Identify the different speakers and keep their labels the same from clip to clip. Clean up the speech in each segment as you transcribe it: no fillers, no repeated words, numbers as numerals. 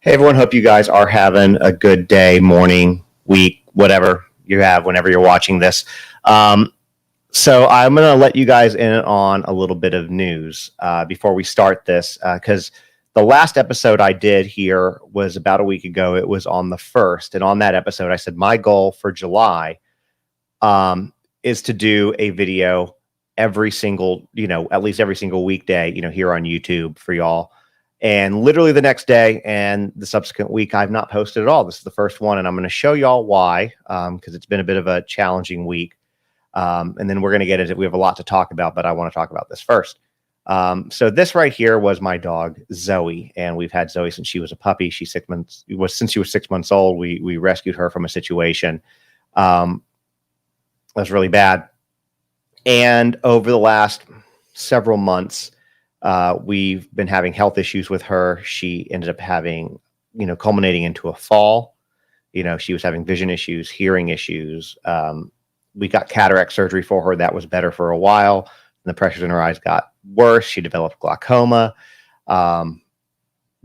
Speaker 1: Hey everyone, hope you guys are having a good day, morning, week, whatever you have whenever you're watching this. So I'm going to let you guys in on a little bit of news before we start this, because the last episode I did here was about a week ago. It was on the 1st. And on that episode, I said my goal for July is to do a video every single, at least every single weekday, here on YouTube for y'all. And literally the next day and the subsequent week, I've not posted at all. This is the first one, and I'm going to show y'all why, because it's been a bit of a challenging week. And then we're going to get into it. We have a lot to talk about, but I want to talk about this first. So this right here was my dog, Zoe, and we've had Zoe since she was a puppy. She's 6 months. Since she was 6 months old. We rescued her from a situation that was really bad. And over the last several months, we've been having health issues with her. She ended up having, culminating into a fall. She was having vision issues, hearing issues. We got cataract surgery for her. That was better for a while. And the pressures in her eyes got worse. She developed glaucoma,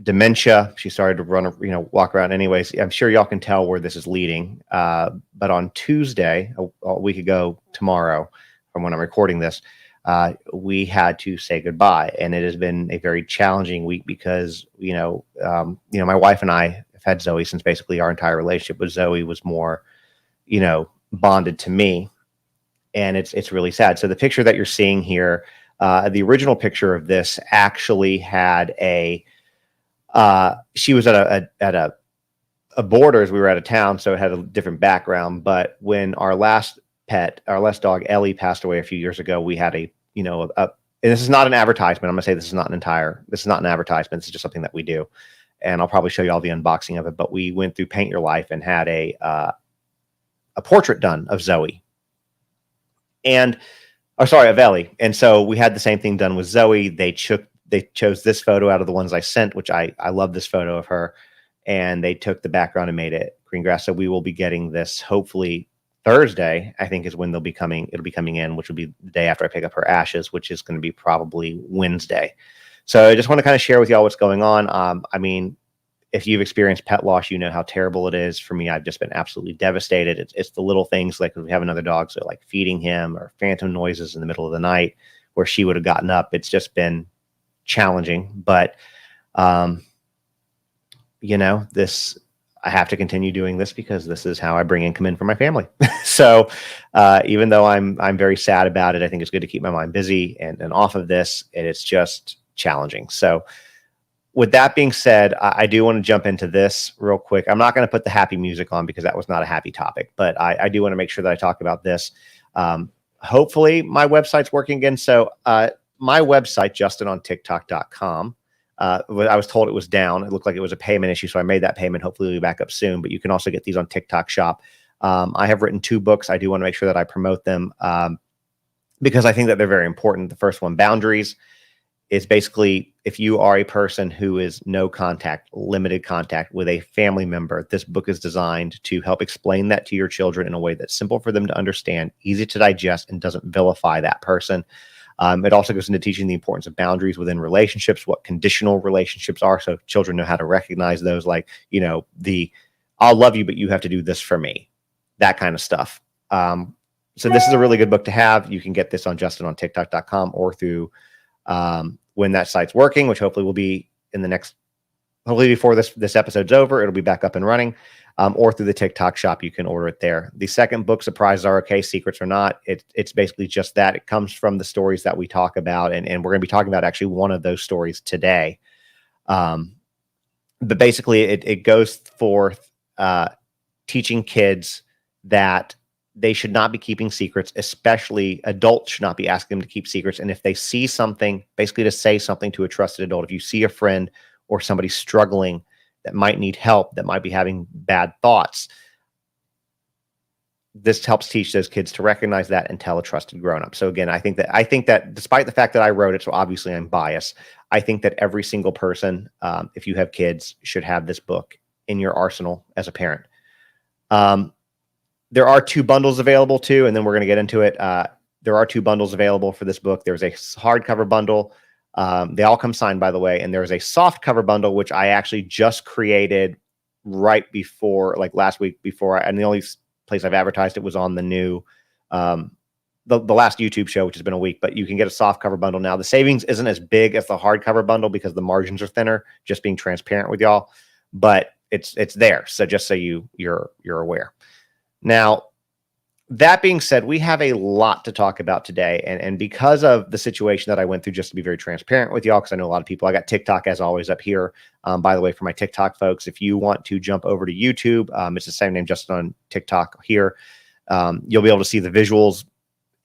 Speaker 1: dementia. She started to walk around anyways. I'm sure y'all can tell where this is leading. But on Tuesday, a week ago tomorrow, from when I'm recording this, we had to say goodbye, and it has been a very challenging week because my wife and I have had Zoe since basically our entire relationship with Zoe was more, bonded to me, and it's really sad. So the picture that you're seeing here, the original picture of this actually had she was at a Borders. We were out of town, so it had a different background. But when our last dog Ellie passed away a few years ago, we had and this is not an advertisement. I'm gonna say this is not an advertisement. This is just something that we do, and I'll probably show you all the unboxing of it. But we went through Paint Your Life and had a portrait done of Zoe, of Ellie. And so we had the same thing done with Zoe. They chose this photo out of the ones I sent, which I love this photo of her, and they took the background and made it green grass. So we will be getting this hopefully Thursday, I think, is when it'll be coming in, which will be the day after I pick up her ashes, which is going to be probably Wednesday. So I just want to kind of share with y'all what's going on. If you've experienced pet loss, you know how terrible it is. For me, I've just been absolutely devastated. It's the little things, like if we have another dog, so like feeding him or phantom noises in the middle of the night where she would have gotten up. It's just been challenging, but I have to continue doing this because this is how I bring income in for my family. So even though I'm very sad about it, I think it's good to keep my mind busy and off of this, and it's just challenging. So with that being said, I do want to jump into this real quick. I'm not going to put the happy music on because that was not a happy topic, but I do want to make sure that I talk about this. Hopefully my website's working again. So my website, justinontiktok.com, I was told it was down. It looked like it was a payment issue, so I made that payment. Hopefully it'll be back up soon, but you can also get these on TikTok Shop. I have written 2 books. I do want to make sure that I promote them because I think that they're very important. The first one, Boundaries, is basically if you are a person who is no contact, limited contact with a family member, this book is designed to help explain that to your children in a way that's simple for them to understand, easy to digest, and doesn't vilify that person. It also goes into teaching the importance of boundaries within relationships, what conditional relationships are, so children know how to recognize those, like, I'll love you, but you have to do this for me, that kind of stuff. So this is a really good book to have. You can get this on justinontiktok.com or through when that site's working, which hopefully will be hopefully before this episode's over, it'll be back up and running, or through the TikTok Shop. You can order it there. The second book, Surprises Are Okay, Secrets Are Not, it's basically just that. It comes from the stories that we talk about, and we're going to be talking about actually one of those stories today. But basically it goes forth teaching kids that they should not be keeping secrets, especially adults should not be asking them to keep secrets. And if they see something, basically to say something to a trusted adult. If you see a friend or somebody struggling that might need help, that might be having bad thoughts, this helps teach those kids to recognize that and tell a trusted grown-up. So again, I think that despite the fact that I wrote it, so obviously I'm biased, I think that every single person, if you have kids, should have this book in your arsenal as a parent. There are 2 bundles available too, and then we're going to get into it. There are 2 bundles available for this book. There's a hardcover bundle They all come signed, by the way. And there's a soft cover bundle, which I actually just created right before, like last week and the only place I've advertised it was on the new, the last YouTube show, which has been a week, but you can get a soft cover bundle now. The savings isn't as big as the hardcover bundle because the margins are thinner, just being transparent with y'all, but it's there. So just so you're aware. Now, that being said, we have a lot to talk about today. And because of the situation that I went through, just to be very transparent with y'all, because I know a lot of people, I got TikTok as always up here. By the way, for my TikTok folks, if you want to jump over to YouTube, it's the same name, just on TikTok here. You'll be able to see the visuals.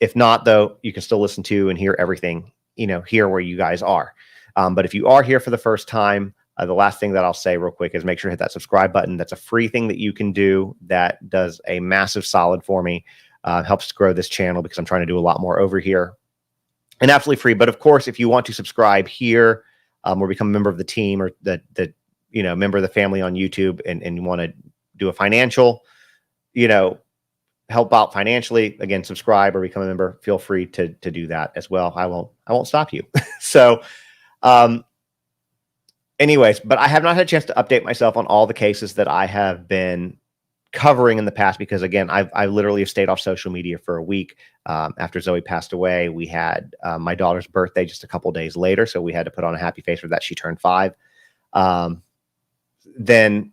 Speaker 1: If not, though, you can still listen to and hear everything, here where you guys are. But if you are here for the first time, the last thing that I'll say real quick is make sure to hit that subscribe button. That's a free thing that you can do that does a massive solid for me. Helps to grow this channel because I'm trying to do a lot more over here. And absolutely free. But of course, if you want to subscribe here or become a member of the team or the member of the family on YouTube and you want to do a financial, help out financially, again, subscribe or become a member, feel free to do that as well. I won't stop you. So, anyways, but I have not had a chance to update myself on all the cases that I have been covering in the past, because again, I literally have stayed off social media for a week. After Zoe passed away, we had my daughter's birthday just a couple days later. So we had to put on a happy face for that. She turned 5. Then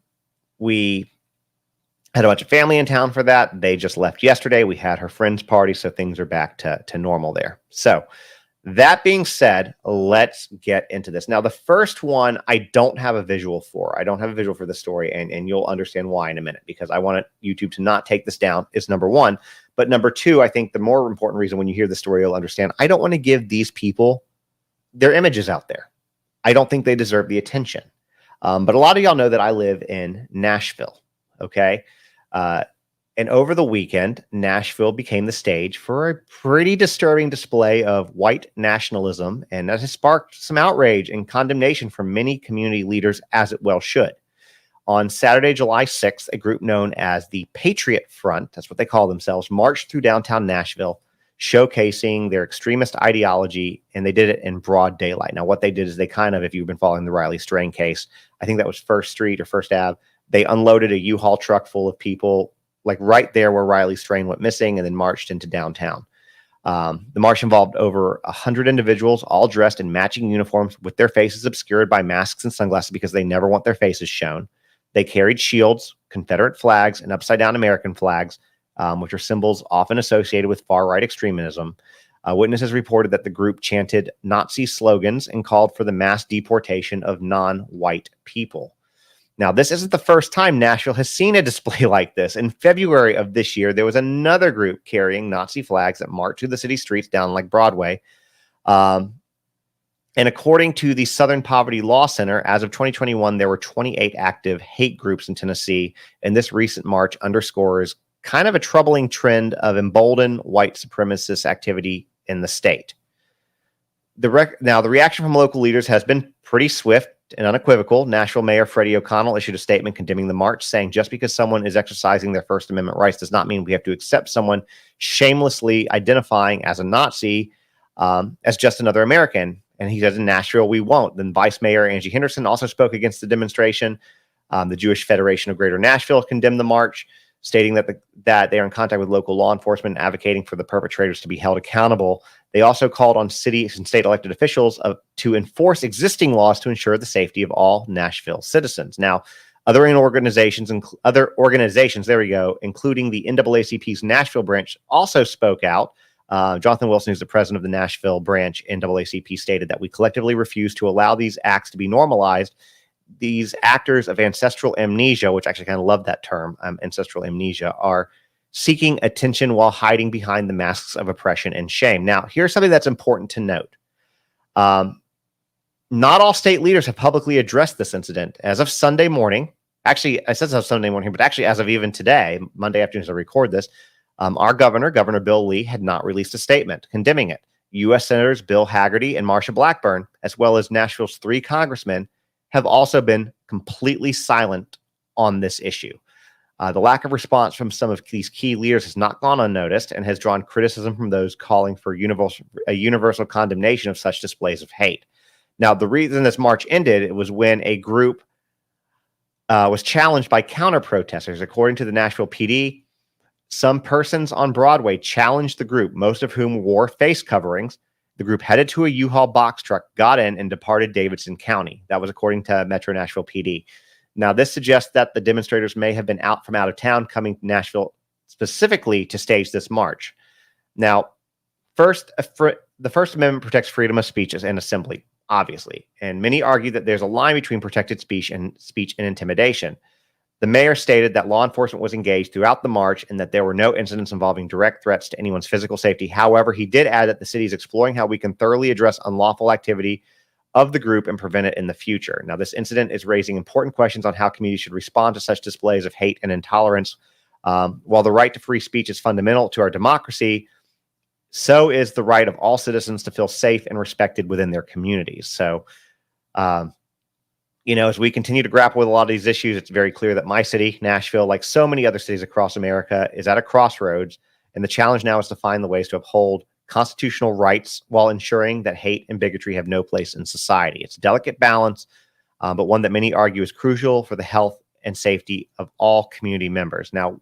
Speaker 1: we had a bunch of family in town for that. They just left yesterday. We had her friend's party. So things are back to normal there. So that being said, let's get into this. Now, the first one, I don't have a visual for. I don't have a visual for the story, and you'll understand why in a minute, because I want YouTube to not take this down is number one. But number two, I think the more important reason when you hear the story, you'll understand, I don't want to give these people their images out there. I don't think they deserve the attention. But a lot of y'all know that I live in Nashville, okay? And over the weekend, Nashville became the stage for a pretty disturbing display of white nationalism, and that has sparked some outrage and condemnation from many community leaders, as it well should. On Saturday, July 6th, a group known as the Patriot Front, that's what they call themselves, marched through downtown Nashville, showcasing their extremist ideology, and they did it in broad daylight. Now, what they did is they kind of, if you've been following the Riley Strain case, I think that was First Street or First Ave, they unloaded a U-Haul truck full of people, like right there where Riley Strain went missing, and then marched into downtown. The march involved over 100 individuals, all dressed in matching uniforms with their faces obscured by masks and sunglasses because they never want their faces shown. They carried shields, Confederate flags, and upside-down American flags, which are symbols often associated with far-right extremism. Witnesses reported that the group chanted Nazi slogans and called for the mass deportation of non-white people. Now, this isn't the first time Nashville has seen a display like this. In February of this year, there was another group carrying Nazi flags that marched through the city streets down like Broadway. And according to the Southern Poverty Law Center, as of 2021, there were 28 active hate groups in Tennessee. And this recent march underscores kind of a troubling trend of emboldened white supremacist activity in the state. Now, the reaction from local leaders has been pretty swift and unequivocal. Nashville Mayor Freddie O'Connell issued a statement condemning the march, saying just because someone is exercising their First Amendment rights does not mean we have to accept someone shamelessly identifying as a Nazi as just another American. And he says in Nashville, we won't. Then Vice Mayor Angie Henderson also spoke against the demonstration. The Jewish Federation of Greater Nashville condemned the march, stating that they are in contact with local law enforcement, advocating for the perpetrators to be held accountable. They also called on city and state elected officials to enforce existing laws to ensure the safety of all Nashville citizens. Now, other organizations, there we go, including the NAACP's Nashville branch, also spoke out. Jonathan Wilson, who's the president of the Nashville branch NAACP, stated that we collectively refuse to allow these acts to be normalized. These actors of ancestral amnesia, which I actually kind of love that term, ancestral amnesia, are seeking attention while hiding behind the masks of oppression and shame. Now, here's something that's important to note. Not all state leaders have publicly addressed this incident. As of Sunday morning, actually, I said as of Sunday morning, but actually as of even today, Monday afternoon as I record this, our Governor Bill Lee, had not released a statement condemning it. U.S. Senators Bill Hagerty and Marsha Blackburn, as well as Nashville's 3 congressmen, have also been completely silent on this issue. The lack of response from some of these key leaders has not gone unnoticed and has drawn criticism from those calling for a universal condemnation of such displays of hate. Now, the reason this march ended, it was when a group was challenged by counter protesters. According to the Nashville PD, some persons on Broadway challenged the group, most of whom wore face coverings. The group headed to a U-Haul box truck, got in, and departed Davidson County. That was according to Metro Nashville PD. Now, this suggests that the demonstrators may have been out of town, coming to Nashville specifically to stage this march. Now, the First Amendment protects freedom of speech and assembly, obviously, and many argue that there's a line between protected speech and intimidation. The mayor stated that law enforcement was engaged throughout the march and that there were no incidents involving direct threats to anyone's physical safety. However, he did add that the city is exploring how we can thoroughly address unlawful activity of the group and prevent it in the future. Now, this incident is raising important questions on how communities should respond to such displays of hate and intolerance. While the right to free speech is fundamental to our democracy, so is the right of all citizens to feel safe and respected within their communities. So, as we continue to grapple with a lot of these issues, it's very clear that my city, Nashville, like so many other cities across America, is at a crossroads. And the challenge now is to find the ways to uphold constitutional rights while ensuring that hate and bigotry have no place in society. It's a delicate balance, but one that many argue is crucial for the health and safety of all community members. Now,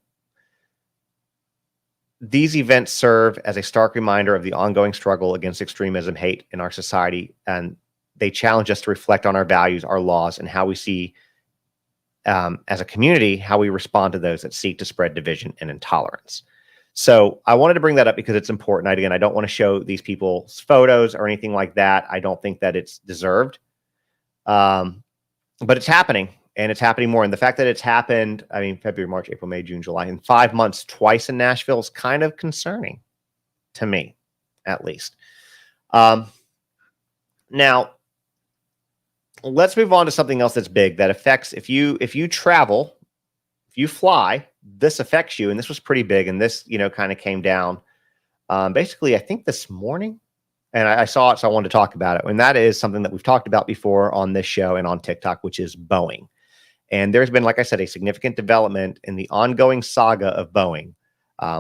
Speaker 1: these events serve as a stark reminder of the ongoing struggle against extremism, hate in our society, and they challenge us to reflect on our values, our laws, and how we see, as a community, how we respond to those that seek to spread division and intolerance. So I wanted to bring that up because it's important. I don't want to show these people's photos or anything like that. I don't think that it's deserved. But it's happening, and it's happening more. And the fact that it's happened, February, March, April, May, June, July, in 5 months, twice in Nashville is kind of concerning to me, at least. Now, let's move on to something else that's big that affects, if you travel, if you fly, this affects you. And this was pretty big. And this, kind of came down, basically, I think this morning, and I saw it. So I wanted to talk about it. And that is something that we've talked about before on this show and on TikTok, which is Boeing. And there's been, like I said, a significant development in the ongoing saga of Boeing,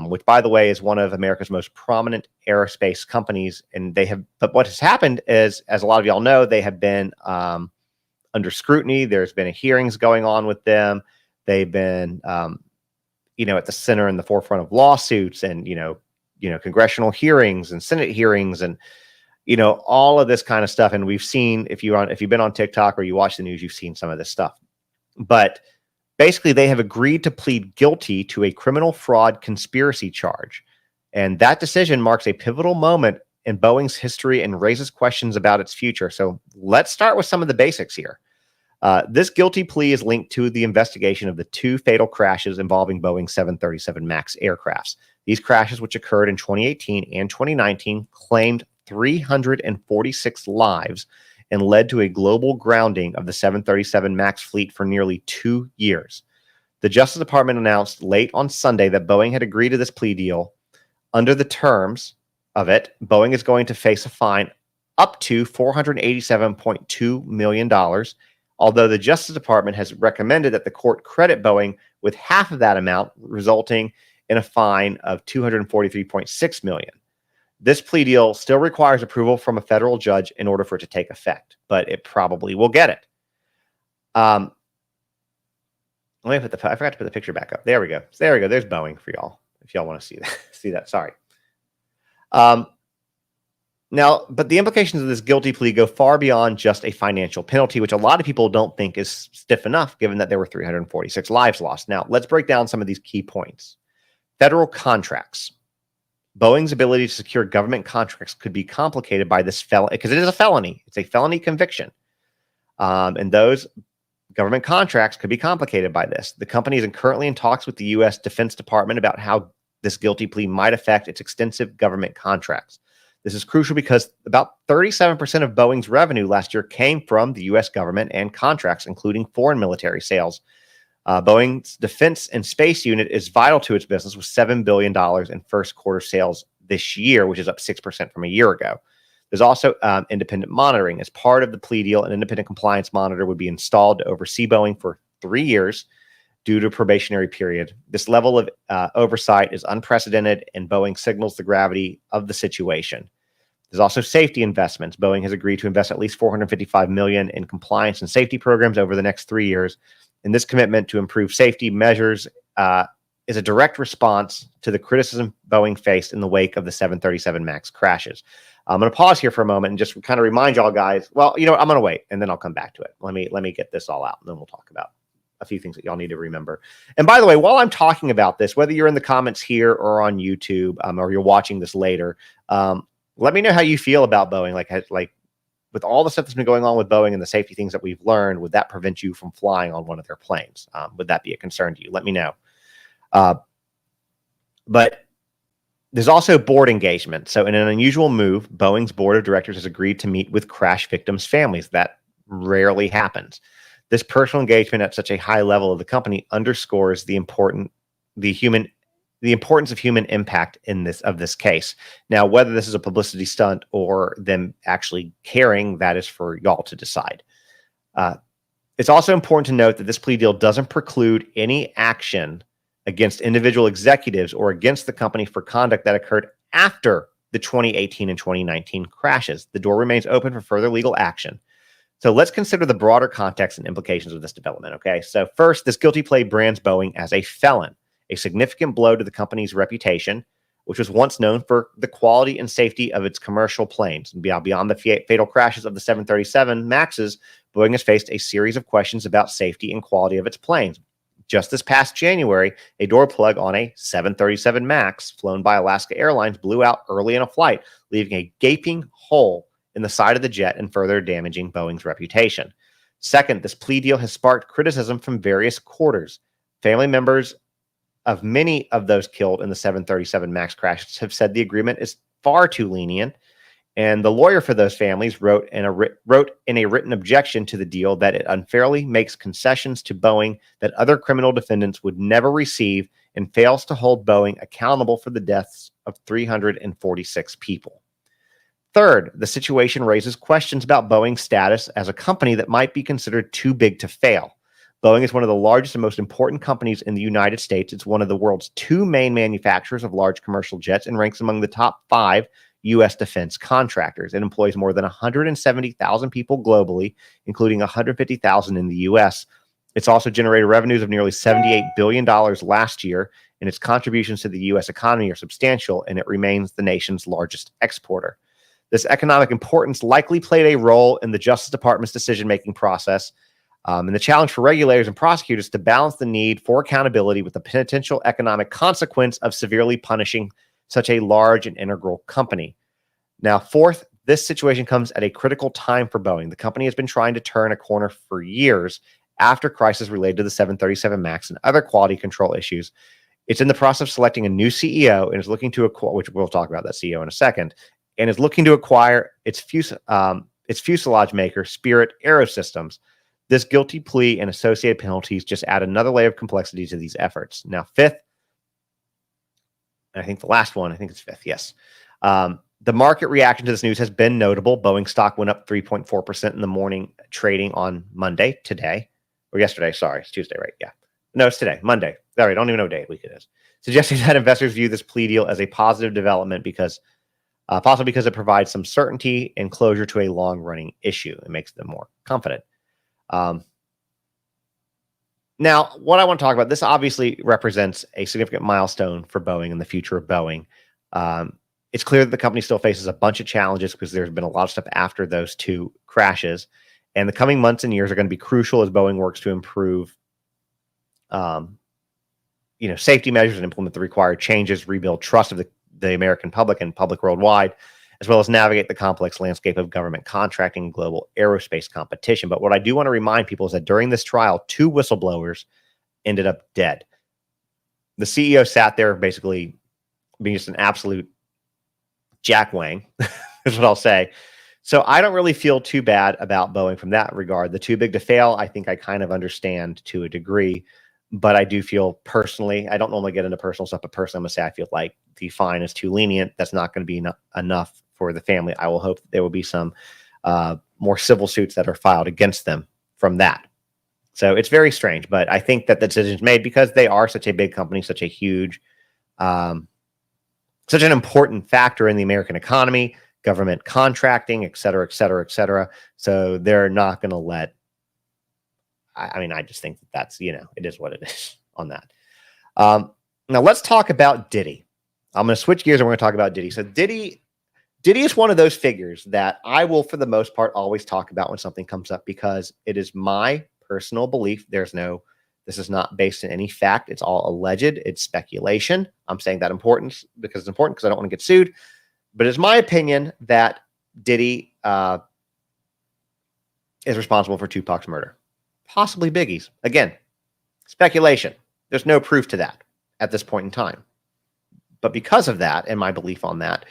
Speaker 1: which, by the way, is one of America's most prominent aerospace companies. And but what has happened is, as a lot of y'all know, they have been under scrutiny. There's been hearings going on with them. They've been, at the center and the forefront of lawsuits and, congressional hearings and Senate hearings and, all of this kind of stuff. And we've seen, if you've been on TikTok or you watch the news, you've seen some of this stuff. But basically, they have agreed to plead guilty to a criminal fraud conspiracy charge. And that decision marks a pivotal moment in Boeing's history and raises questions about its future. So let's start with some of the basics here. This guilty plea is linked to the investigation of the 2 fatal crashes involving Boeing 737 MAX aircrafts. These crashes, which occurred in 2018 and 2019, claimed 346 lives and led to a global grounding of the 737 MAX fleet for nearly 2 years. The Justice Department announced late on Sunday that Boeing had agreed to this plea deal. Under the terms of it, Boeing is going to face a fine up to $487.2 million, although the Justice Department has recommended that the court credit Boeing with half of that amount, resulting in a fine of $243.6 million. This plea deal still requires approval from a federal judge in order for it to take effect, but it probably will get it. Let me I forgot to put the picture back up. There we go. There's Boeing for y'all, if y'all want to see that. Sorry. Now, but the implications of this guilty plea go far beyond just a financial penalty, which a lot of people don't think is stiff enough, given that there were 346 lives lost. Now, let's break down some of these key points. Federal contracts. Boeing's ability to secure government contracts could be complicated by this felony, because it is a felony. It's a felony conviction. And those government contracts could be complicated by this. The company is currently in talks with the U.S. Defense Department about how this guilty plea might affect its extensive government contracts. This is crucial because about 37% of Boeing's revenue last year came from the U.S. government and contracts, including foreign military sales. Boeing's defense and space unit is vital to its business, with $7 billion in first quarter sales this year, which is up 6% from a year ago. There's also independent monitoring. As part of the plea deal, an independent compliance monitor would be installed to oversee Boeing for 3 years due to a probationary period. This level of oversight is unprecedented, and Boeing signals the gravity of the situation. There's also safety investments. Boeing has agreed to invest at least $455 million in compliance and safety programs over the next 3 years. And this commitment to improve safety measures is a direct response to the criticism Boeing faced in the wake of the 737 MAX crashes. I'm going to pause here for a moment and just kind of remind y'all guys, well, you know what, I'm going to wait and then I'll come back to it. Let me get this all out and then we'll talk about a few things that y'all need to remember. And by the way, while I'm talking about this, whether you're in the comments here or on YouTube or you're watching this later, let me know how you feel about Boeing. Like with all the stuff that's been going on with Boeing and the safety things that we've learned, would that prevent you from flying on one of their planes? Would that be a concern to you? Let me know. But there's also board engagement. So in an unusual move, Boeing's board of directors has agreed to meet with crash victims' families. That rarely happens. This personal engagement at such a high level of the company underscores the importance of human impact in this case. Now, whether this is a publicity stunt or them actually caring, that is for y'all to decide. It's also important to note that this plea deal doesn't preclude any action against individual executives or against the company for conduct that occurred after the 2018 and 2019 crashes. The door remains open for further legal action. So let's consider the broader context and implications of this development, okay? So first, this guilty plea brands Boeing as a felon, a significant blow to the company's reputation, which was once known for the quality and safety of its commercial planes. Beyond the fatal crashes of the 737 MAXs, Boeing has faced a series of questions about safety and quality of its planes. Just this past January, a door plug on a 737 MAX flown by Alaska Airlines blew out early in a flight, leaving a gaping hole in the side of the jet and further damaging Boeing's reputation. Second, this plea deal has sparked criticism from various quarters. Family members of many of those killed in the 737 MAX crashes have said the agreement is far too lenient, and the lawyer for those families wrote in a written objection to the deal that it unfairly makes concessions to Boeing that other criminal defendants would never receive and fails to hold Boeing accountable for the deaths of 346 people. Third, the situation raises questions about Boeing's status as a company that might be considered too big to fail. Boeing is one of the largest and most important companies in the United States. It's one of the world's two main manufacturers of large commercial jets and ranks among the top 5 U.S. defense contractors. It employs more than 170,000 people globally, including 150,000 in the U.S. It's also generated revenues of nearly $78 billion last year, and its contributions to the U.S. economy are substantial, and it remains the nation's largest exporter. This economic importance likely played a role in the Justice Department's decision-making process, and the challenge for regulators and prosecutors to balance the need for accountability with the potential economic consequence of severely punishing such a large and integral company. Now, fourth, this situation comes at a critical time for Boeing. The company has been trying to turn a corner for years after crises related to the 737 MAX and other quality control issues. It's in the process of selecting a new CEO and is looking to acquire, which we'll talk about that CEO in a second, and is looking to acquire its fuselage maker, Spirit AeroSystems. This guilty plea and associated penalties just add another layer of complexity to these efforts. Now, fifth, and I think the last one, I think it's fifth, yes. The market reaction to this news has been notable. Boeing stock went up 3.4% in the morning trading on Monday, today, or yesterday, sorry, it's Tuesday, right? Yeah. No, it's today, Monday. Sorry, I don't even know what day of the week it is. Suggesting that investors view this plea deal as a positive development possibly because it provides some certainty and closure to a long-running issue. It makes them more confident. Now, what I want to talk about, this obviously represents a significant milestone for Boeing and the future of Boeing. It's clear that the company still faces a bunch of challenges because there's been a lot of stuff after those two crashes. And the coming months and years are going to be crucial as Boeing works to improve safety measures and implement the required changes, rebuild trust of the American public and public worldwide, as well as navigate the complex landscape of government contracting and global aerospace competition. But what I do want to remind people is that during this trial, 2 whistleblowers ended up dead. The CEO sat there basically being just an absolute jackwang, is what I'll say. So I don't really feel too bad about Boeing from that regard. The too big to fail, I think I kind of understand to a degree, but I do feel personally, I don't normally get into personal stuff, but personally, I'm going to say I feel like the fine is too lenient. That's not going to be enough for the family. I will hope that there will be some more civil suits that are filed against them from that. So it's very strange, but I think that the decision is made because they are such a big company, such a huge, such an important factor in the American economy. government contracting, et cetera, et cetera, et cetera. So they're not going to let, I mean, I just think that that's, it is what it is on that. Now let's talk about Diddy. I'm going to switch gears and we're going to talk about Diddy. So Diddy is one of those figures that I will, for the most part, always talk about when something comes up, because it is my personal belief. This is not based in any fact. It's all alleged. It's speculation. I'm saying that because it's important because I don't want to get sued. But it's my opinion that Diddy is responsible for Tupac's murder. Possibly Biggie's. Again, speculation. There's no proof to that at this point in time. But because of that, and my belief on that,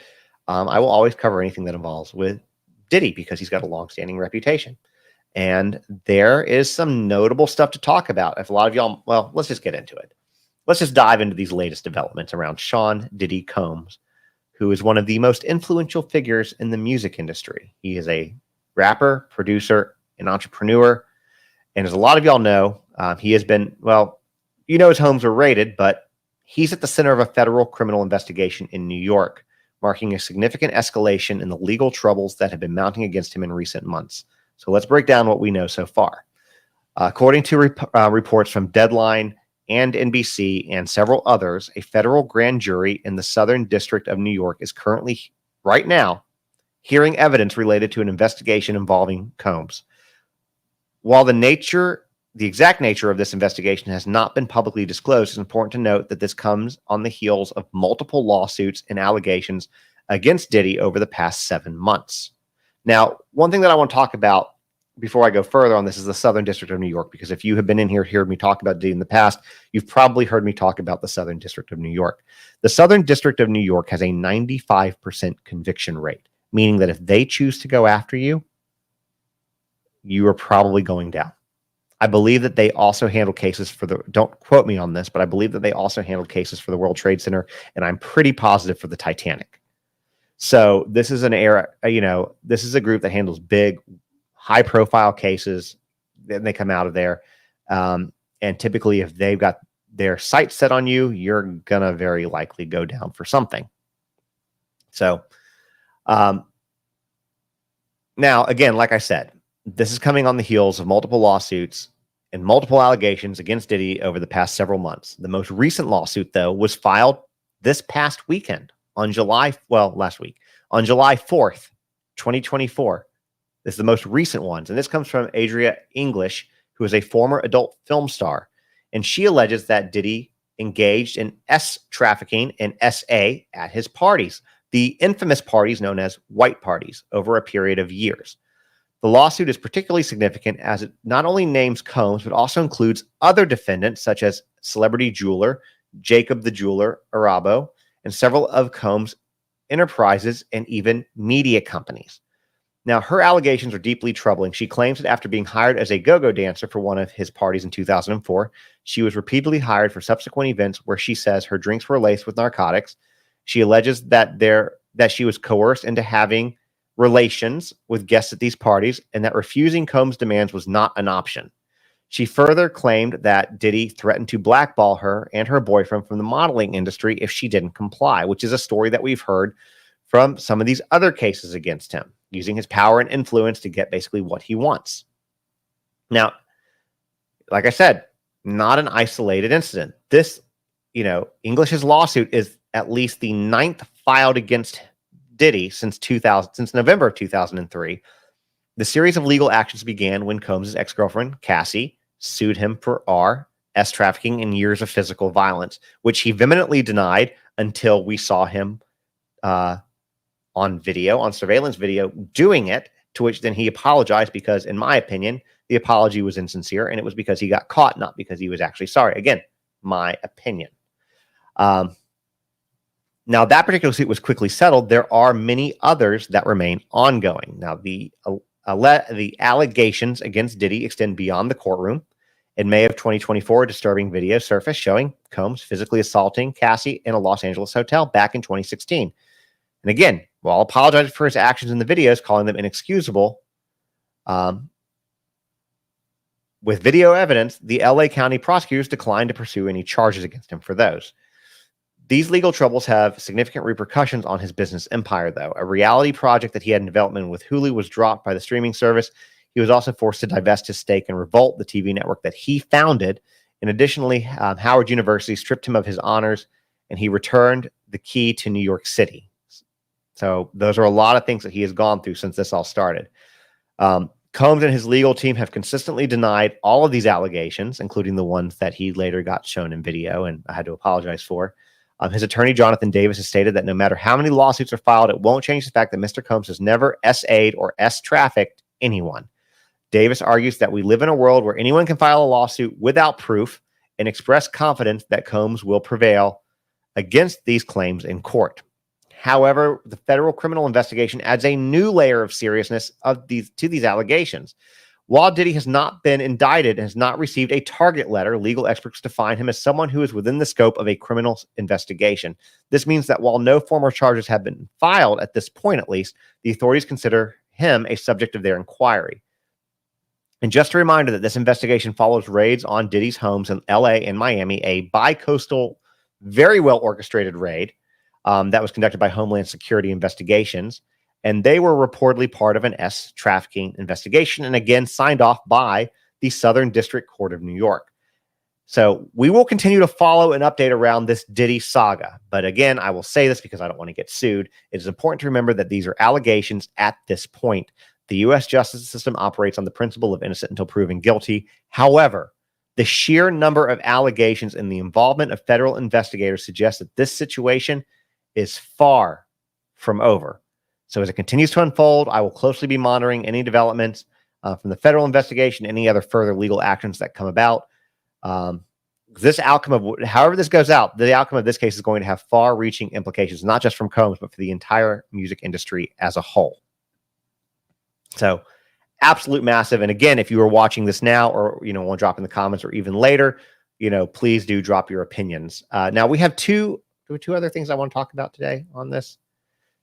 Speaker 1: I will always cover anything that involves with Diddy, because he's got a long-standing reputation. And there is some notable stuff to talk about. If a lot of y'all, well, let's just get into it. Let's just dive into these latest developments around Sean Diddy Combs, who is one of the most influential figures in the music industry. He is a rapper, producer, and entrepreneur. And as a lot of y'all know, he has been, well, his homes were raided, but he's at the center of a federal criminal investigation in New York, marking a significant escalation in the legal troubles that have been mounting against him in recent months. So let's break down what we know so far. According to reports from Deadline and NBC and several others, a federal grand jury in the Southern District of New York is currently, right now, hearing evidence related to an investigation involving Combs. While the exact nature of this investigation has not been publicly disclosed, it's important to note that this comes on the heels of multiple lawsuits and allegations against Diddy over the past 7 months. Now, one thing that I want to talk about before I go further on this is the Southern District of New York, because if you have been in here, heard me talk about Diddy in the past, you've probably heard me talk about the Southern District of New York. The Southern District of New York has a 95% conviction rate, meaning that if they choose to go after you, you are probably going down. I believe that they also handle cases don't quote me on this, but I believe that they also handle cases for the World Trade Center, and I'm pretty positive for the Titanic. So this is an era, this is a group that handles big, high-profile cases, then they come out of there. And typically, if they've got their sights set on you, you're going to very likely go down for something. So now, again, like I said, this is coming on the heels of multiple lawsuits and multiple allegations against Diddy over the past several months. The most recent lawsuit, though, was filed this past weekend on July 4th, 2024. This is the most recent ones. And this comes from Adria English, who is a former adult film star. And she alleges that Diddy engaged in trafficking and SA at his parties, the infamous parties known as white parties, over a period of years. The lawsuit is particularly significant as it not only names Combs, but also includes other defendants such as celebrity jeweler Jacob the Jeweler Arabo and several of Combs' enterprises and even media companies. Now, her allegations are deeply troubling. She claims that after being hired as a go-go dancer for one of his parties in 2004, she was repeatedly hired for subsequent events where she says her drinks were laced with narcotics. She alleges that she was coerced into having relations with guests at these parties and that refusing Combs' demands was not an option. She further claimed that Diddy threatened to blackball her and her boyfriend from the modeling industry if she didn't comply, which is a story that we've heard from some of these other cases against him, using his power and influence to get basically what he wants. Now, like I said, not an isolated incident. This, English's lawsuit is at least the 9th filed against Diddy since November of 2003. The series of legal actions began when Combs' ex-girlfriend, Cassie, sued him for S trafficking and years of physical violence, which he vehemently denied until we saw him on surveillance video, doing it, to which then he apologized because, in my opinion, the apology was insincere, and it was because he got caught, not because he was actually sorry. Again, my opinion. Now, that particular suit was quickly settled. There are many others that remain ongoing. Now, the allegations against Diddy extend beyond the courtroom. In May of 2024, a disturbing video surfaced showing Combs physically assaulting Cassie in a Los Angeles hotel back in 2016. And again, while apologizing for his actions in the videos, calling them inexcusable, with video evidence, the LA County prosecutors declined to pursue any charges against him for those. These legal troubles have significant repercussions on his business empire, though. A reality project that he had in development with Hulu was dropped by the streaming service. He was also forced to divest his stake in Revolt, the TV network that he founded. And additionally, Howard University stripped him of his honors, and he returned the key to New York City. So those are a lot of things that he has gone through since this all started. Combs and his legal team have consistently denied all of these allegations, including the ones that he later got shown in video and I had to apologize for. His attorney, Jonathan Davis, has stated that no matter how many lawsuits are filed, it won't change the fact that Mr. Combs has never SA'd or S-trafficked anyone. Davis argues that we live in a world where anyone can file a lawsuit without proof and express confidence that Combs will prevail against these claims in court. However, the federal criminal investigation adds a new layer of seriousness to these allegations. While Diddy has not been indicted and has not received a target letter, legal experts define him as someone who is within the scope of a criminal investigation. This means that while no formal charges have been filed at this point, at least, the authorities consider him a subject of their inquiry. And just a reminder that this investigation follows raids on Diddy's homes in LA and Miami, a bi-coastal, very well orchestrated raid that was conducted by Homeland Security Investigations. And they were reportedly part of an trafficking investigation and again signed off by the Southern District Court of New York. So we will continue to follow and update around this Diddy saga. But again, I will say this because I don't want to get sued. It is important to remember that these are allegations at this point. The U.S. justice system operates on the principle of innocent until proven guilty. However, the sheer number of allegations and the involvement of federal investigators suggests that this situation is far from over. So as it continues to unfold, I will closely be monitoring any developments from the federal investigation, any other further legal actions that come about. This outcome of however this goes out, the outcome of this case is going to have far-reaching implications, not just from Combs, but for the entire music industry as a whole. So absolute massive. And again, if you are watching this now or, want to drop in the comments or even later, please do drop your opinions. Now we have two other things I want to talk about today on this.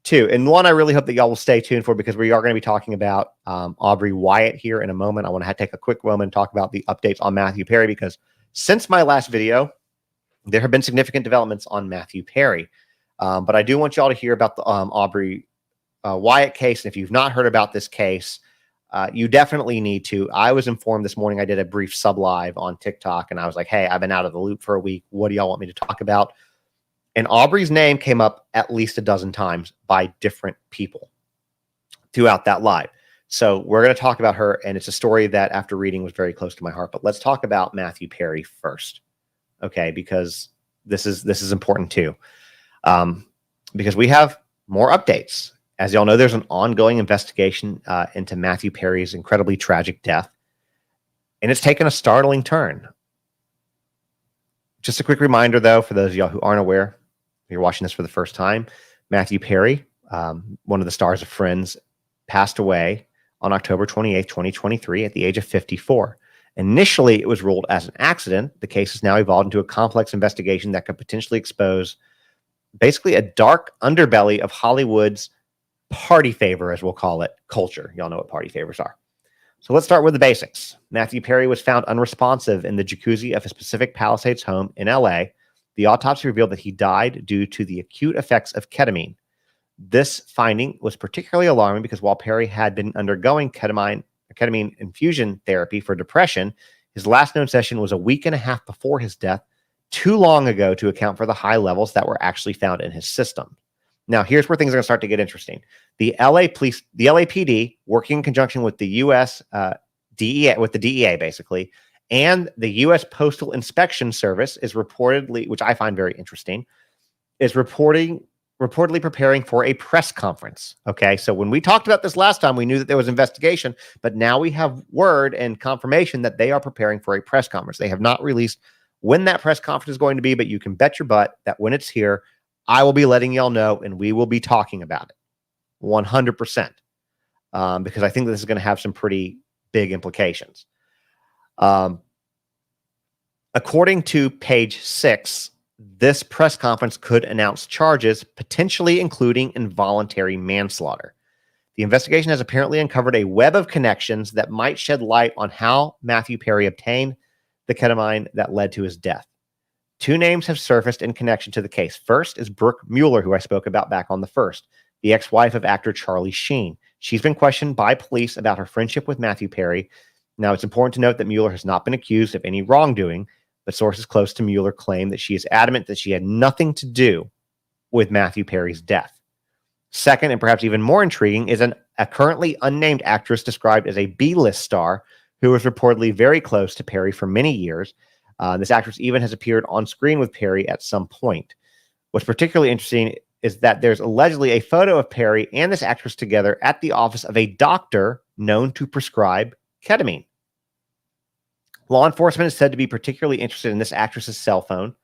Speaker 1: Two, and one I really hope that y'all will stay tuned for because we are going to be talking about Aubrey Wyatt here in a moment. I want to take a quick moment and talk about the updates on Matthew Perry because since my last video, there have been significant developments on Matthew Perry. But I do want y'all to hear about the Aubrey Wyatt case. And if you've not heard about this case, you definitely need to. I was informed this morning. I did a brief sub live on TikTok and I was like, hey, I've been out of the loop for a week. What do y'all want me to talk about? And Aubrey's name came up at least a dozen times by different people throughout that live. So we're going to talk about her, and it's a story that after reading was very close to my heart. But let's talk about Matthew Perry first, okay? Because this is important too, because we have more updates. As y'all know, there's an ongoing investigation into Matthew Perry's incredibly tragic death, and it's taken a startling turn. Just a quick reminder, though, for those of y'all who aren't aware, if you're watching this for the first time, Matthew Perry, one of the stars of Friends, passed away on October 28th, 2023 at the age of 54. Initially, it was ruled as an accident. The case has now evolved into a complex investigation that could potentially expose basically a dark underbelly of Hollywood's party favor, as we'll call it, culture. Y'all know what party favors are. So let's start with the basics. Matthew Perry was found unresponsive in the jacuzzi of his Pacific Palisades home in LA. The autopsy revealed that he died due to the acute effects of ketamine. This finding was particularly alarming because while Perry had been undergoing ketamine infusion therapy for depression, his last known session was a week and a half before his death, too long ago to account for the high levels that were actually found in his system. Now, here's where things are going to start to get interesting. The LAPD, working in conjunction with the U.S. DEA, with the DEA basically, and the U.S. Postal Inspection Service is reportedly, which I find very interesting, is reportedly preparing for a press conference. Okay, so when we talked about this last time, we knew that there was investigation, but now we have word and confirmation that they are preparing for a press conference. They have not released when that press conference is going to be, but you can bet your butt that when it's here, I will be letting y'all know, and we will be talking about it 100%, because I think this is going to have some pretty big implications. According to page 6, this press conference could announce charges, potentially including involuntary manslaughter. The investigation has apparently uncovered a web of connections that might shed light on how Matthew Perry obtained the ketamine that led to his death. Two names have surfaced in connection to the case. First is Brooke Mueller, who I spoke about back on the first, the ex-wife of actor Charlie Sheen. She's been questioned by police about her friendship with Matthew Perry. Now, it's important to note that Mueller has not been accused of any wrongdoing, but sources close to Mueller claim that she is adamant that she had nothing to do with Matthew Perry's death. Second, and perhaps even more intriguing, is a currently unnamed actress described as a B-list star who was reportedly very close to Perry for many years. This actress even has appeared on screen with Perry at some point. What's particularly interesting is that there's allegedly a photo of Perry and this actress together at the office of a doctor known to prescribe ketamine. Law enforcement is said to be particularly interested in this actress's cell phone.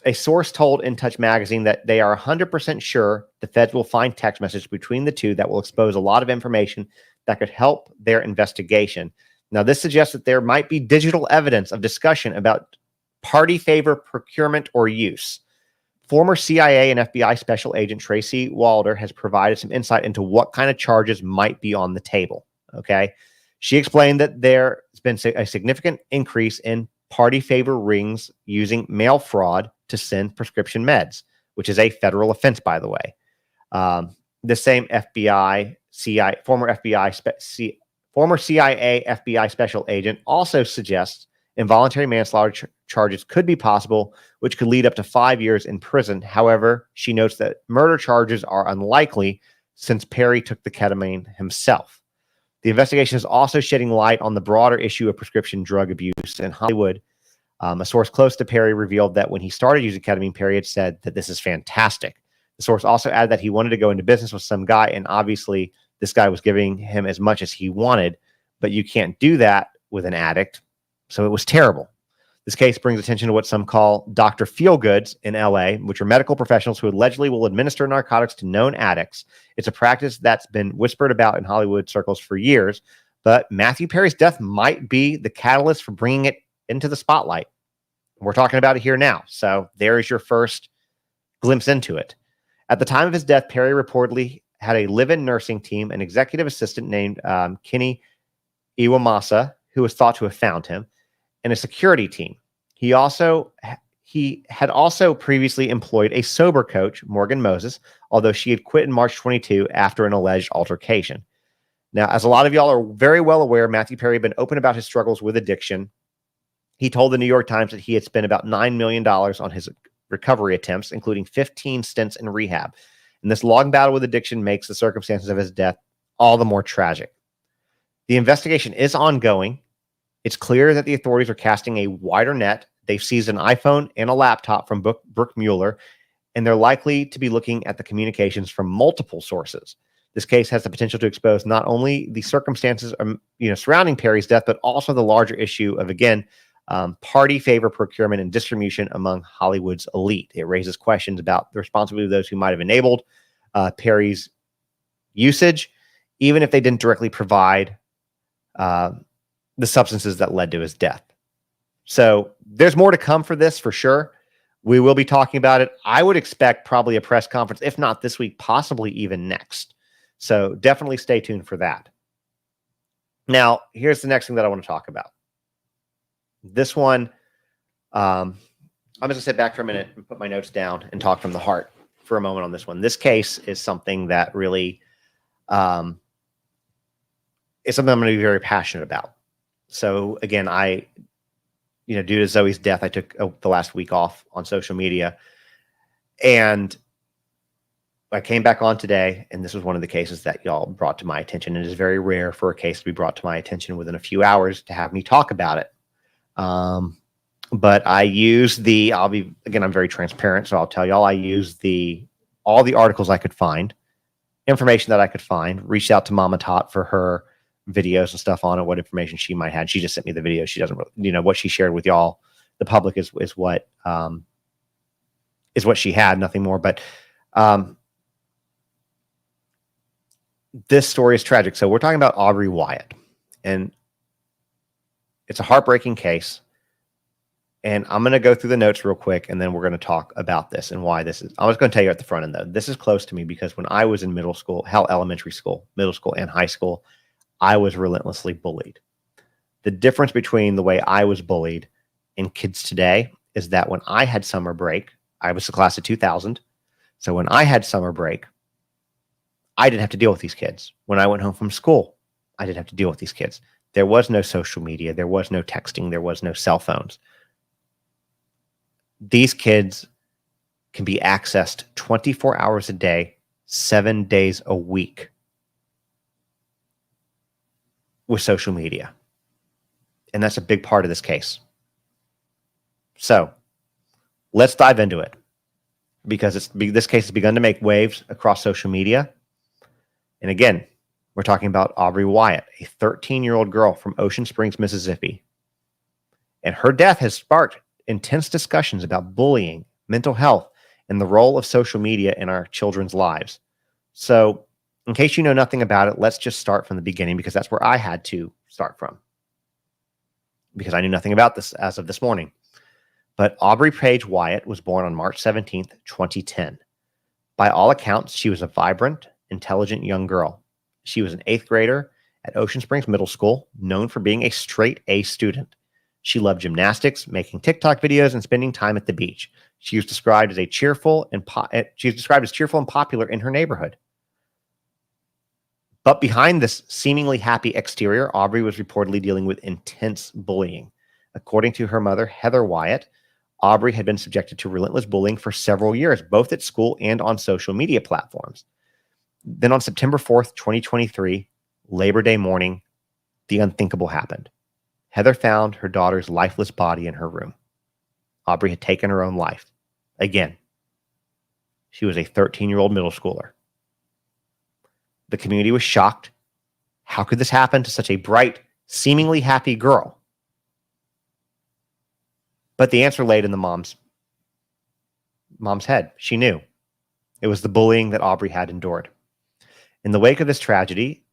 Speaker 1: A source told In Touch magazine that they are 100% sure the feds will find text messages between the two that will expose a lot of information that could help their investigation. Now, this suggests that there might be digital evidence of discussion about party favor procurement or use. Former CIA and FBI Special Agent Tracy Walder has provided some insight into what kind of charges might be on the table. Okay. She explained that there's been a significant increase in party favor rings using mail fraud to send prescription meds, which is a federal offense, by the way. The same former CIA FBI special agent also suggests involuntary manslaughter charges could be possible, which could lead up to 5 years in prison. However, she notes that murder charges are unlikely since Perry took the ketamine himself. The investigation is also shedding light on the broader issue of prescription drug abuse in Hollywood. A source close to Perry revealed that when he started using ketamine, Perry had said that this is fantastic. The source also added that he wanted to go into business with some guy, and obviously this guy was giving him as much as he wanted, but you can't do that with an addict, so it was terrible. This case brings attention to what some call Dr. Feelgoods in LA, which are medical professionals who allegedly will administer narcotics to known addicts. It's a practice that's been whispered about in Hollywood circles for years, but Matthew Perry's death might be the catalyst for bringing it into the spotlight. We're talking about it here now, so there is your first glimpse into it. At the time of his death, Perry reportedly had a live-in nursing team, an executive assistant named Kinney Iwamasa, who was thought to have found him, and a security team. He had also previously employed a sober coach, Morgan Moses, although she had quit in March 22 after an alleged altercation. Now, as a lot of y'all are very well aware, Matthew Perry had been open about his struggles with addiction. He told the New York Times that he had spent about $9 million on his recovery attempts, including 15 stints in rehab. And this long battle with addiction makes the circumstances of his death all the more tragic. The investigation is ongoing. It's clear that the authorities are casting a wider net. They've seized an iPhone and a laptop from Brooke Mueller, and they're likely to be looking at the communications from multiple sources. This case has the potential to expose not only the circumstances surrounding Perry's death, but also the larger issue of, again, party favor procurement and distribution among Hollywood's elite. It raises questions about the responsibility of those who might have enabled Perry's usage, even if they didn't directly provide the substances that led to his death. So there's more to come for this, for sure. We will be talking about it. I would expect probably a press conference, if not this week, possibly even next. So definitely stay tuned for that. Now, here's the next thing that I want to talk about. This one, I'm just going to sit back for a minute and put my notes down and talk from the heart for a moment on this one. This case is something that really is something I'm going to be very passionate about. So again, due to Zoe's death, I took the last week off on social media, and I came back on today, and this was one of the cases that y'all brought to my attention. It is very rare for a case to be brought to my attention within a few hours to have me talk about it. But I use I'm very transparent, so I'll tell y'all, I used all the articles I could find, information that I could find, reached out to Mama Tot for her videos and stuff on it, what information she might have. She just sent me the video. She doesn't really, what she shared with y'all, the public is what she had, nothing more. But this story is tragic. So we're talking about Aubrey Wyatt, and it's a heartbreaking case. And I'm going to go through the notes real quick, and then we're going to talk about this and why this is. I was going to tell you at the front end, though, this is close to me because when I was in middle school, elementary school, middle school, and high school, I was relentlessly bullied. The difference between the way I was bullied and kids today is that when I had summer break, I was the class of 2000. So when I had summer break, I didn't have to deal with these kids. When I went home from school, I didn't have to deal with these kids. There was no social media. There was no texting. There was no cell phones. These kids can be accessed 24 hours a day, 7 days a week with social media. And that's a big part of this case. So let's dive into it, because this case has begun to make waves across social media. And again, we're talking about Aubrey Wyatt, a 13-year-old girl from Ocean Springs, Mississippi. And her death has sparked intense discussions about bullying, mental health, and the role of social media in our children's lives. So in case you know nothing about it, let's just start from the beginning, because that's where I had to start from, because I knew nothing about this as of this morning. But Aubrey Paige Wyatt was born on March 17th, 2010. By all accounts, she was a vibrant, intelligent young girl. She was an 8th grader at Ocean Springs Middle School, known for being a straight A student. She loved gymnastics, making TikTok videos, and spending time at the beach. She was described as cheerful and popular in her neighborhood. But behind this seemingly happy exterior, Aubrey was reportedly dealing with intense bullying. According to her mother, Heather Wyatt, Aubrey had been subjected to relentless bullying for several years, both at school and on social media platforms. Then on September 4th, 2023, Labor Day morning, the unthinkable happened. Heather found her daughter's lifeless body in her room. Aubrey had taken her own life. Again, she was a 13-year-old middle schooler. The community was shocked. How could this happen to such a bright, seemingly happy girl? But the answer laid in the mom's head. She knew. It was the bullying that Aubrey had endured. In the wake of this tragedy,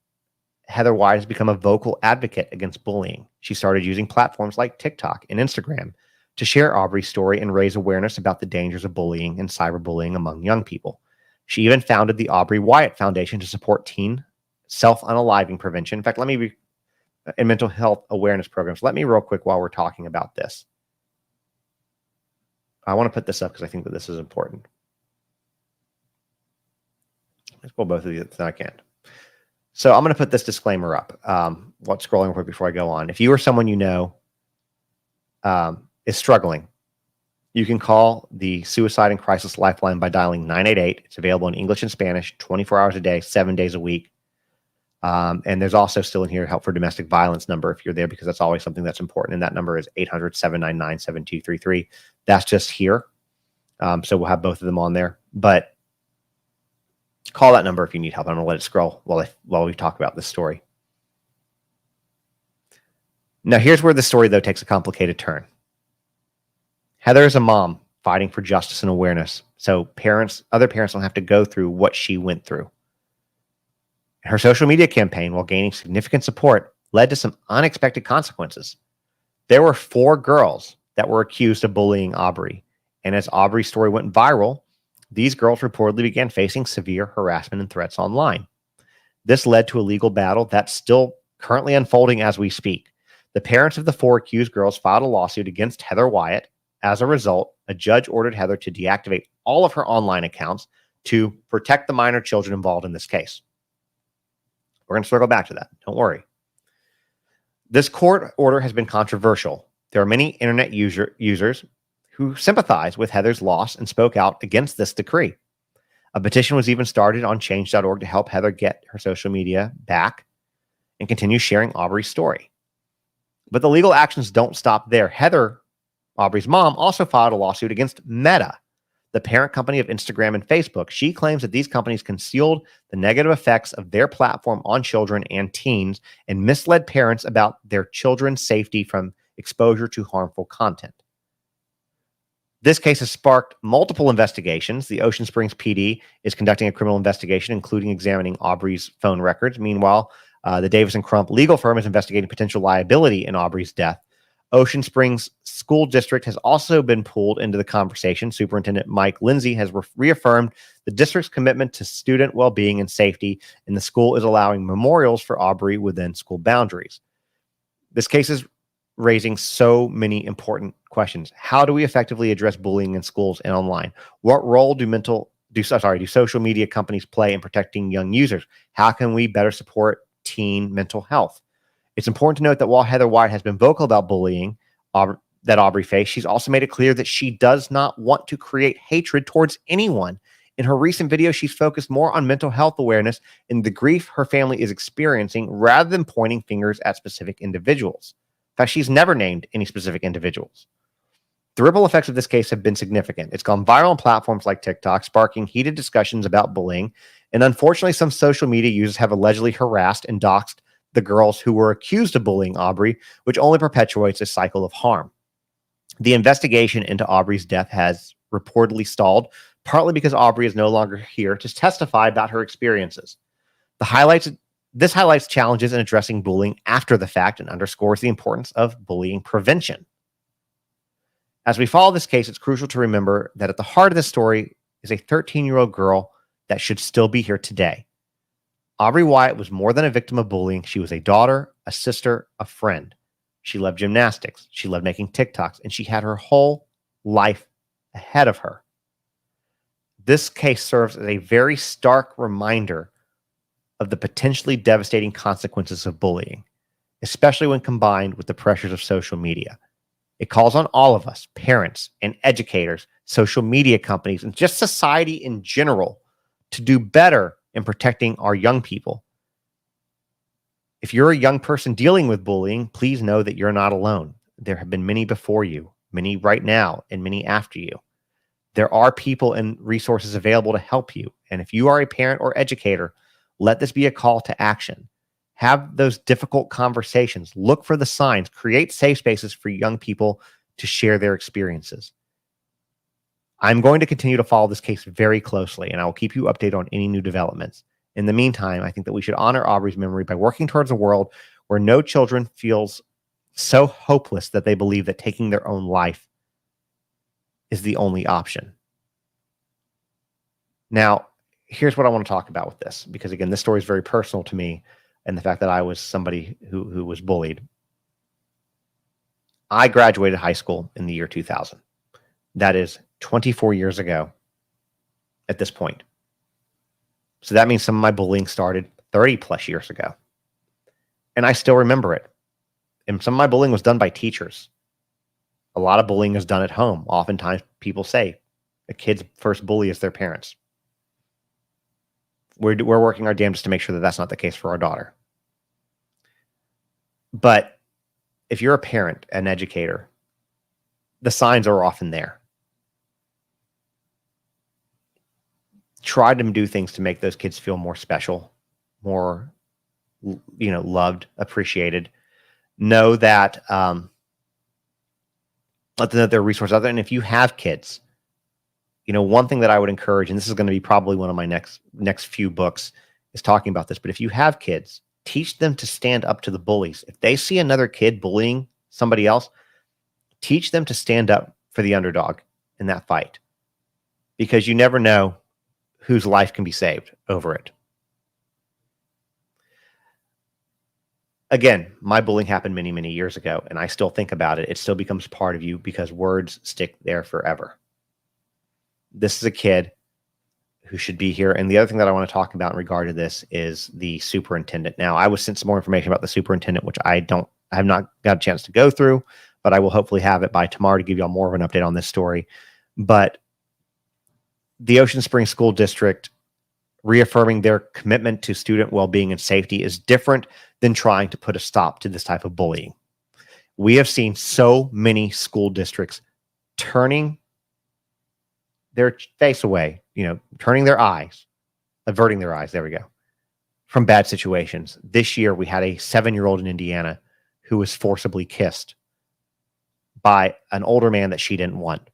Speaker 1: Heather Wyatt has become a vocal advocate against bullying. She started using platforms like TikTok and Instagram to share Aubrey's story and raise awareness about the dangers of bullying and cyberbullying among young people. She even founded the Aubrey Wyatt Foundation to support teen self-unaliving prevention. In fact, in mental health awareness programs. Let me real quick, while we're talking about this, I want to put this up because I think that this is important. Let's pull both of these if I can. So I'm going to put this disclaimer up. What's scrolling quick before I go on. If you or someone you know is struggling, you can call the Suicide and Crisis Lifeline by dialing 988. It's available in English and Spanish, 24 hours a day, 7 days a week. And there's also still in here help for domestic violence number if you're there, because that's always something that's important. And that number is 800-799-7233. That's just here. So we'll have both of them on there. But call that number if you need help. I'm going to let it scroll while we talk about this story. Now, here's where the story, though, takes a complicated turn. Heather is a mom fighting for justice and awareness, so other parents don't have to go through what she went through. Her social media campaign, while gaining significant support, led to some unexpected consequences. There were 4 girls that were accused of bullying Aubrey, and as Aubrey's story went viral, these girls reportedly began facing severe harassment and threats online. This led to a legal battle that's still currently unfolding as we speak. The parents of the 4 accused girls filed a lawsuit against Heather Wyatt. As a result, a judge ordered Heather to deactivate all of her online accounts to protect the minor children involved in this case. We're going to circle back to that. Don't worry. This court order has been controversial. There are many internet users who sympathize with Heather's loss and spoke out against this decree. A petition was even started on change.org to help Heather get her social media back and continue sharing Aubrey's story. But the legal actions don't stop there. Heather, Aubrey's mom, also filed a lawsuit against Meta, the parent company of Instagram and Facebook. She claims that these companies concealed the negative effects of their platform on children and teens and misled parents about their children's safety from exposure to harmful content. This case has sparked multiple investigations. The Ocean Springs PD is conducting a criminal investigation, including examining Aubrey's phone records. Meanwhile, the Davis and Crump legal firm is investigating potential liability in Aubrey's death. Ocean Springs School District has also been pulled into the conversation. Superintendent Mike Lindsay has reaffirmed the district's commitment to student well-being and safety, and the school is allowing memorials for Aubrey within school boundaries. This case is raising so many important questions. How do we effectively address bullying in schools and online? What role do social media companies play in protecting young users? How can we better support teen mental health? It's important to note that while Heather White has been vocal about bullying that Aubrey faced, she's also made it clear that she does not want to create hatred towards anyone. In her recent video, she's focused more on mental health awareness and the grief her family is experiencing rather than pointing fingers at specific individuals. In fact, she's never named any specific individuals. The ripple effects of this case have been significant. It's gone viral on platforms like TikTok, sparking heated discussions about bullying. And unfortunately, some social media users have allegedly harassed and doxed the girls who were accused of bullying Aubrey, which only perpetuates a cycle of harm. The investigation into Aubrey's death has reportedly stalled, partly because Aubrey is no longer here to testify about her experiences. This highlights challenges in addressing bullying after the fact and underscores the importance of bullying prevention. As we follow this case, it's crucial to remember that at the heart of this story is a 13-year-old girl that should still be here today. Aubrey Wyatt was more than a victim of bullying. She was a daughter, a sister, a friend. She loved gymnastics. She loved making TikToks, and she had her whole life ahead of her. This case serves as a very stark reminder of the potentially devastating consequences of bullying, especially when combined with the pressures of social media. It calls on all of us, parents and educators, social media companies, and just society in general to do better in protecting our young people. If you're a young person dealing with bullying, please know that you're not alone. There have been many before you, many right now, and many after you. There are people and resources available to help you. And if you are a parent or educator, let this be a call to action. Have those difficult conversations. Look for the signs. Create safe spaces for young people to share their experiences. I'm going to continue to follow this case very closely, and I will keep you updated on any new developments. In the meantime, I think that we should honor Aubrey's memory by working towards a world where no children feels so hopeless that they believe that taking their own life is the only option. Now, here's what I want to talk about with this, because again, this story is very personal to me and the fact that I was somebody who was bullied. I graduated high school in the year 2000. That is 24 years ago at this point. So that means some of my bullying started 30 plus years ago. And I still remember it. And some of my bullying was done by teachers. A lot of bullying is done at home. Oftentimes people say a kid's first bully is their parents. We're working our damnedest to make sure that that's not the case for our daughter. But if you're a parent, an educator, the signs are often there. Try to do things to make those kids feel more special, more, loved, appreciated. Know that, let them know there are resources out there. And if you have kids, one thing that I would encourage, and this is going to be probably one of my next few books, is talking about this. But if you have kids, teach them to stand up to the bullies. If they see another kid bullying somebody else, teach them to stand up for the underdog in that fight, because you never know whose life can be saved over it. Again, my bullying happened many, many years ago, and I still think about it. It still becomes part of you because words stick there forever. This is a kid who should be here. And the other thing that I want to talk about in regard to this is the superintendent. Now, I was sent some more information about the superintendent, which I have not got a chance to go through, but I will hopefully have it by tomorrow to give you all more of an update on this story. But the Ocean Springs School District reaffirming their commitment to student well-being and safety is different than trying to put a stop to this type of bullying. We have seen so many school districts turning their face away, turning their eyes, averting their eyes, there we go, from bad situations. This year, we had a 7-year-old in Indiana who was forcibly kissed by an older man that she didn't want.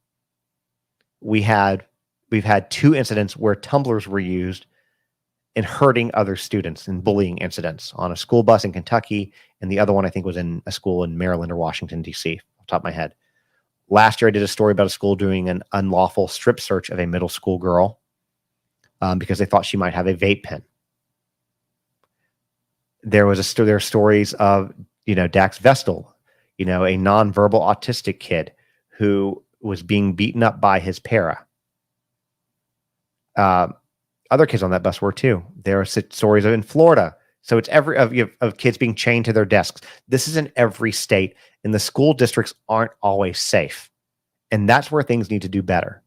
Speaker 1: We've had 2 incidents where tumblers were used in hurting other students in bullying incidents on a school bus in Kentucky, and the other one I think was in a school in Maryland or Washington, D.C., off the top of my head. Last year, I did a story about a school doing an unlawful strip search of a middle school girl because they thought she might have a vape pen. There are stories of, Dax Vestal a nonverbal autistic kid who was being beaten up by his para. Other kids on that bus were too. There are stories in Florida. So it's of kids being chained to their desks. This is in every state, and the school districts aren't always safe. And that's where things need to do better.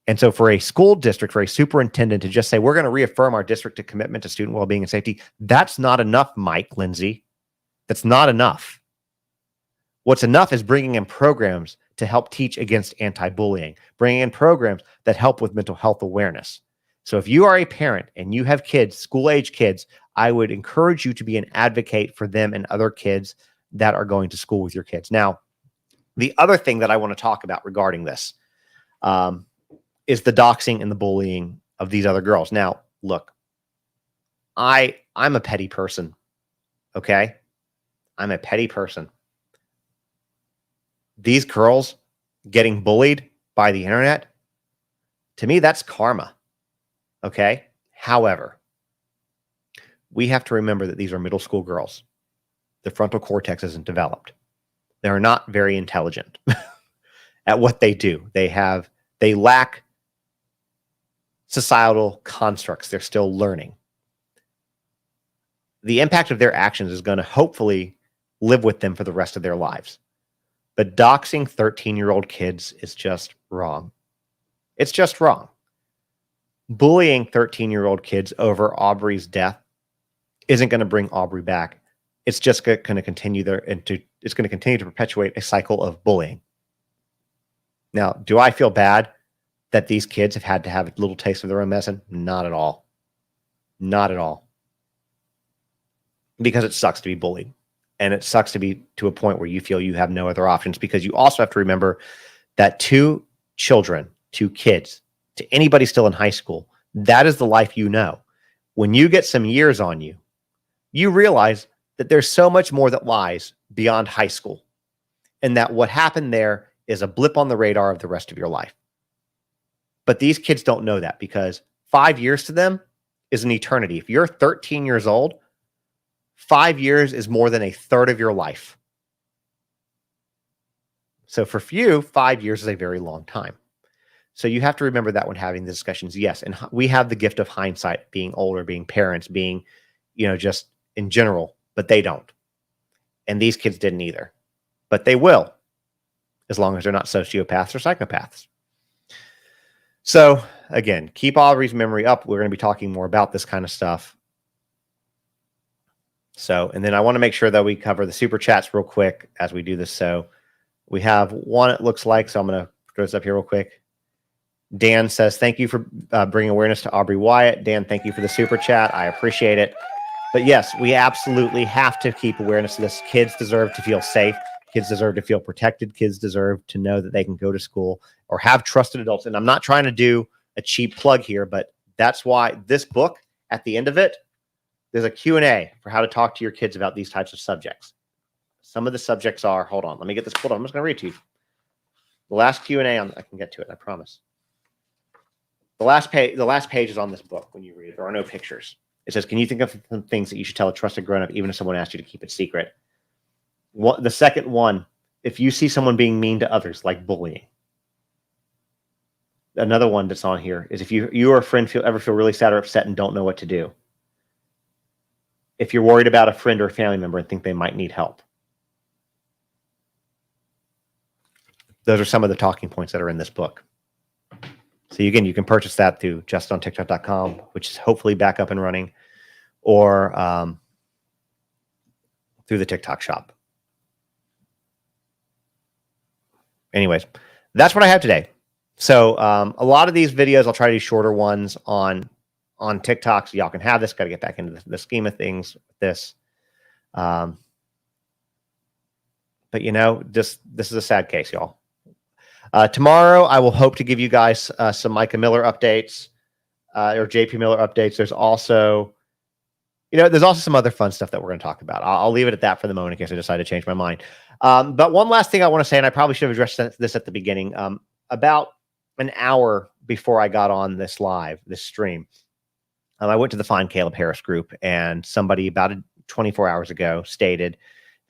Speaker 1: And so for a school district, for a superintendent to just say, we're going to reaffirm our district to commitment to student well-being and safety, that's not enough, Mike Lindsay. That's not enough. What's enough is bringing in programs to help teach against anti-bullying, bringing in programs that help with mental health awareness. So if you are a parent and you have kids, school-age kids, I would encourage you to be an advocate for them and other kids that are going to school with your kids. Now, the other thing that I want to talk about regarding this is the doxing and the bullying of these other girls. Now, look, I'm a petty person, okay? I'm a petty person. These girls getting bullied by the internet, to me, that's karma, okay? However, we have to remember that these are middle school girls. The frontal cortex isn't developed. They're not very intelligent at what they do. They lack societal constructs. They're still learning. The impact of their actions is going to hopefully live with them for the rest of their lives. But doxing 13-year-old kids is just wrong. It's just wrong. Bullying 13-year-old kids over Aubrey's death isn't going to bring Aubrey back. It's just going to continue it's going to continue to perpetuate a cycle of bullying. Now, do I feel bad that these kids have had to have a little taste of their own medicine? Not at all. Not at all. Because it sucks to be bullied. And it sucks to be to a point where you feel you have no other options, because you also have to remember that two kids, to anybody still in high school, that is the life you know. When you get some years on you, you realize that there's so much more that lies beyond high school, and that what happened there is a blip on the radar of the rest of your life. But these kids don't know that, because 5 years to them is an eternity. If you're 13 years old, 5 years is more than a third of your life. So for few, 5 years is a very long time. So you have to remember that when having the discussions. Yes, and we have the gift of hindsight, being older, being parents, being, just in general, but they don't. And these kids didn't either. But they will, as long as they're not sociopaths or psychopaths. So again, keep Aubrey's memory up. We're going to be talking more about this kind of stuff. So, and then I want to make sure that we cover the super chats real quick as we do this. So we have one, it looks like, so I'm going to throw this up here real quick. Dan says, thank you for bringing awareness to Aubrey Wyatt. Dan, thank you for the super chat. I appreciate it. But yes, we absolutely have to keep awareness of this. Kids deserve to feel safe. Kids deserve to feel protected. Kids deserve to know that they can go to school or have trusted adults. And I'm not trying to do a cheap plug here, but that's why this book, at the end of it, there's a Q&A for how to talk to your kids about these types of subjects. Some of the subjects are, hold on, let me get this pulled up. I'm just going to read to you. The last Q&A, I can get to it, I promise. The last page is on this book when you read it. There are no pictures. It says, can you think of some things that you should tell a trusted grown-up, even if someone asked you to keep it secret? The second one, if you see someone being mean to others, like bullying. Another one that's on here is if you or a friend ever feel really sad or upset and don't know what to do. If you're worried about a friend or a family member and think they might need help. Those are some of the talking points that are in this book. So again, you can purchase that through justontiktok.com, which is hopefully back up and running, or through the TikTok shop. Anyways, that's what I have today. So a lot of these videos, I'll try to do shorter ones on TikTok, so y'all can have this. Got to get back into the scheme of things with this. But this is a sad case, y'all. Tomorrow, I will hope to give you guys some Micah Miller updates or JP Miller updates. There's also, some other fun stuff that we're going to talk about. I'll leave it at that for the moment in case I decide to change my mind. But one last thing I want to say, and I probably should have addressed this at the beginning, about an hour before I got on this stream, I went to the Find Caleb Harris group, and somebody about 24 hours ago stated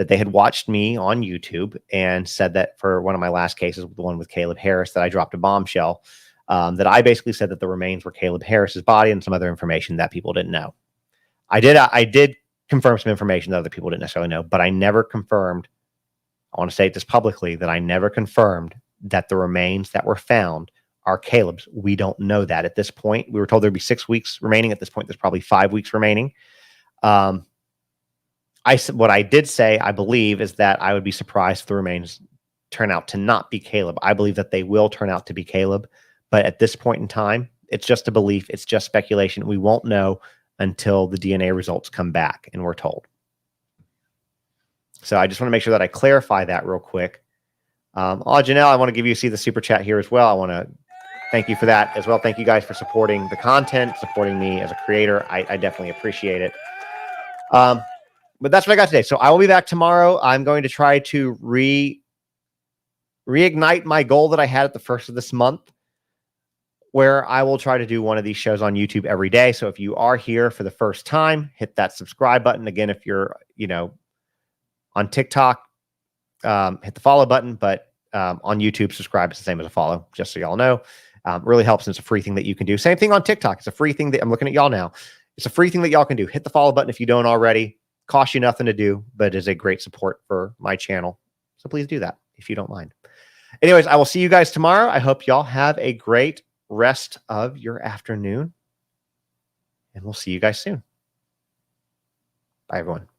Speaker 1: that they had watched me on YouTube and said that for one of my last cases, the one with Caleb Harris, that I dropped a bombshell, that I basically said that the remains were Caleb Harris's body and some other information that people didn't know. I did confirm some information that other people didn't necessarily know, but I never confirmed, I want to say this publicly, that I never confirmed that the remains that were found are Caleb's. We don't know that at this point. We were told there'd be 6 weeks remaining. At this point, there's probably 5 weeks remaining. What I did say, I believe, is that I would be surprised if the remains turn out to not be Caleb. I believe that they will turn out to be Caleb, but at this point in time, it's just a belief. It's just speculation. We won't know until the DNA results come back and we're told. So I just want to make sure that I clarify that real quick. Janelle, I want to give you the super chat here as well. I want to thank you for that as well. Thank you guys for supporting the content, supporting me as a creator. I definitely appreciate it. But that's what I got today. So I will be back tomorrow. I'm going to try to reignite my goal that I had at the first of this month, where I will try to do one of these shows on YouTube every day. So if you are here for the first time, hit that subscribe button. Again, if you're, on TikTok, hit the follow button, but on YouTube, subscribe. It's the same as a follow, just so y'all know. Really helps, and it's a free thing that you can do. Same thing on TikTok. It's a free thing that I'm looking at y'all now. It's a free thing that y'all can do. Hit the follow button if you don't already. Costs you nothing to do, but is a great support for my channel. So please do that if you don't mind. Anyways, I will see you guys tomorrow. I hope y'all have a great rest of your afternoon, and we'll see you guys soon. Bye, everyone.